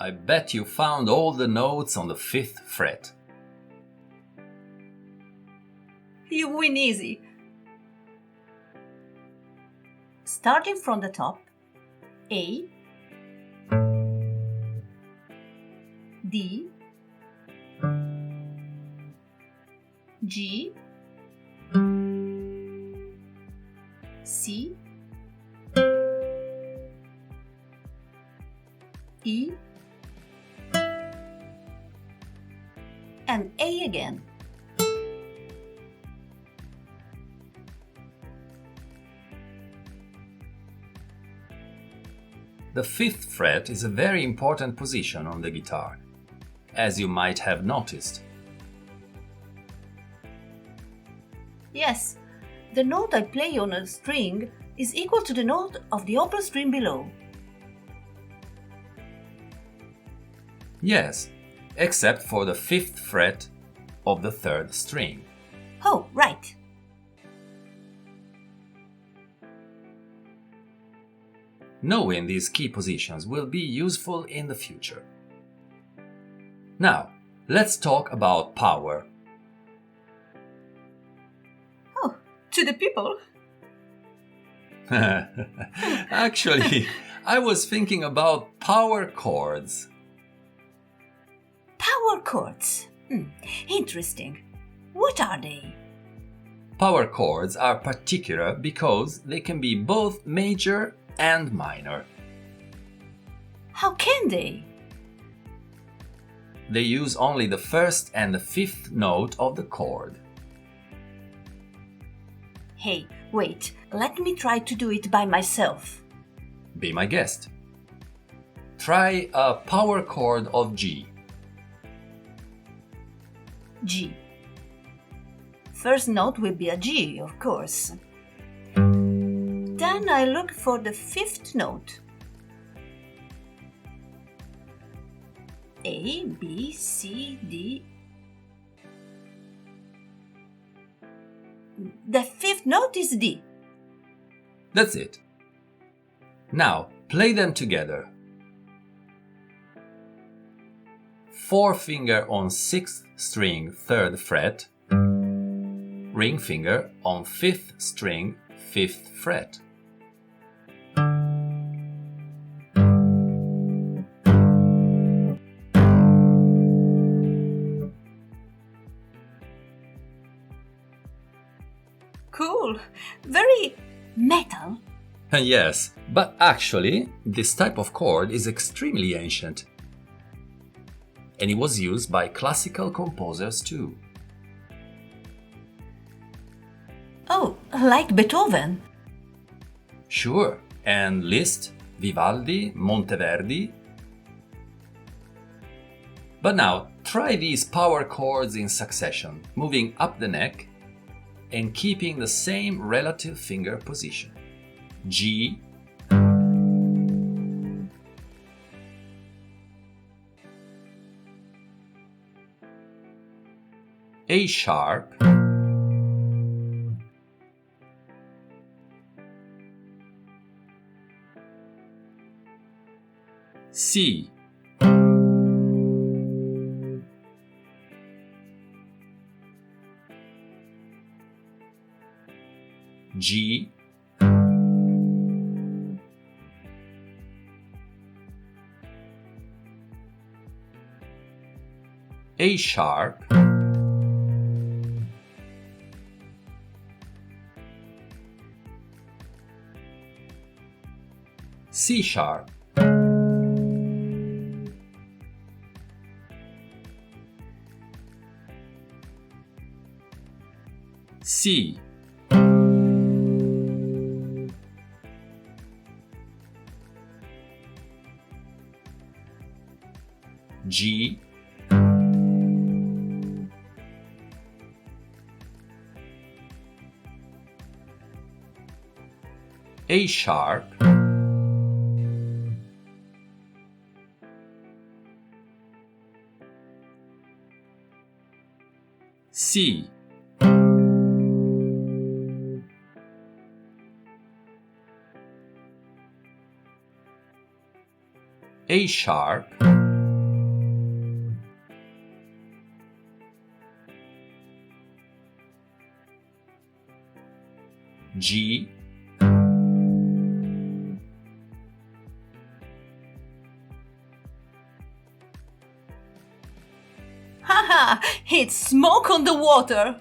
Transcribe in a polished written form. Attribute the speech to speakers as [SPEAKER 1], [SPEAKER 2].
[SPEAKER 1] I bet you found all the notes on the 5th fret.
[SPEAKER 2] You win easy. Starting from the top, A, D, G, C, E, and A again.
[SPEAKER 1] The 5th fret is a very important position on the guitar, as you might have noticed.
[SPEAKER 2] Yes, the note I play on a string is equal to the note of the open string below.
[SPEAKER 1] Yes, except for the 5th fret of the 3rd string.
[SPEAKER 2] Oh, right.
[SPEAKER 1] Knowing these key positions will be useful in the future. Now, let's talk about power.
[SPEAKER 2] Oh, to the people.
[SPEAKER 1] Actually, I was thinking about power chords.
[SPEAKER 2] Power chords. Interesting. What are they?
[SPEAKER 1] Power chords are particular because they can be both major and minor.
[SPEAKER 2] How can they?
[SPEAKER 1] They use only the 1st and the 5th note of the chord.
[SPEAKER 2] Hey, wait, let me try to do it by myself.
[SPEAKER 1] Be my guest. Try a power chord of G.
[SPEAKER 2] G. First note will be a G, of course. Then I look for the 5th note. A, B, C, D. The 5th note is D.
[SPEAKER 1] That's it. Now, play them together. 4th finger on 6th string 3rd fret, ring finger on 5th string 5th fret.
[SPEAKER 2] Cool. Very metal.
[SPEAKER 1] Yes, but actually, this type of chord is extremely ancient. And it was used by classical composers too.
[SPEAKER 2] Oh, like Beethoven.
[SPEAKER 1] Sure, and Liszt, Vivaldi, Monteverdi. But now, try these power chords in succession, moving up the neck and keeping the same relative finger position. G, A sharp, C, G, A sharp, C sharp, C, G, A sharp, C, A sharp, G,
[SPEAKER 2] Haha, it's smoke on the water.